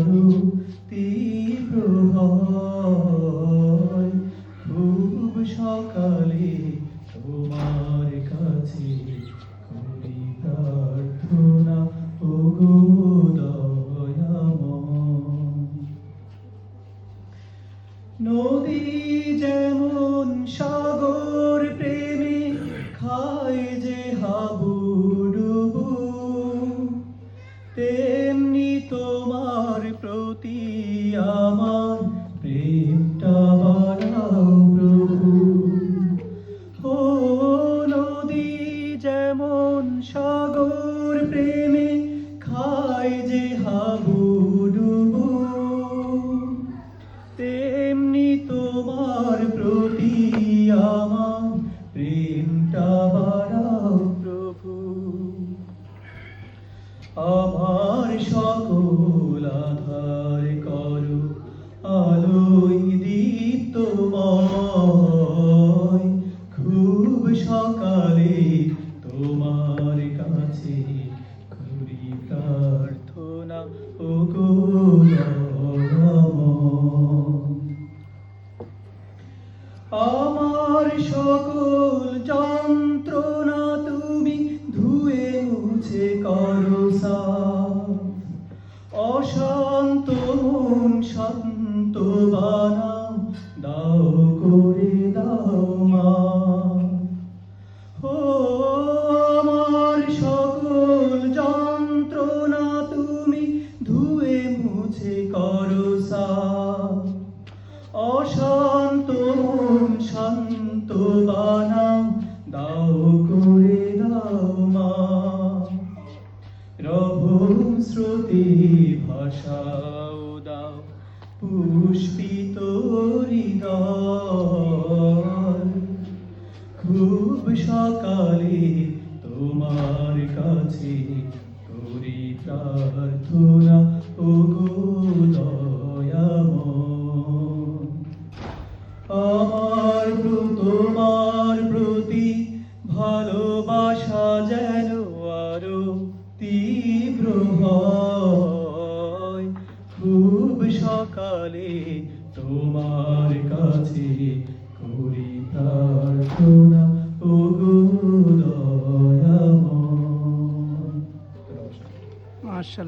আরো তীব্র হয়। খুব সকালে তোমার কাছে করি প্রার্থনা, ওগো দয়াময়। নদী যেমন সাগর প্রেমে খায় যে হাবুডুবু, তেমনি তোমার প্রতি আমার প্রেমটা বাড়াও প্রভু। ও নদী যেমন সাগর প্রেমে খায় যে হাবুডুবু, তেমনি তোমার প্রতি আমার প্রেমটা বাড়াও প্রভু। আমার সকল আধার করো আলোয় দীপ্তময়। খুব সকালে তোমার কাছে করি প্রার্থনা, ওগো দয়াময়। আমার সকল যন্ত্রণা তুমি ধুয়ে মুছে করো সাফ। অশান্ত মন শান্ত বানাও, দাও করে দাও মা। ও আমার সকল যন্ত্রণা তুমি ধুয়ে মুছে করো সাফ। অশান্ত মন শান্ত বানাও, দাও করে দাও মা। রবম স্রোতে ভাষাও দাও পুষ্পিত হৃদয়। খুব সকালে তোমার কাছে করি প্রার্থনা, ওগো দয়াময়। আমার তোমার প্রতি ভালোবাসা যেন আরো তীব্র হয়। খুব সকালে তোমার কাছে করি প্রার্থনা, ওগো দয়াময়। মাশাআল্লাহ।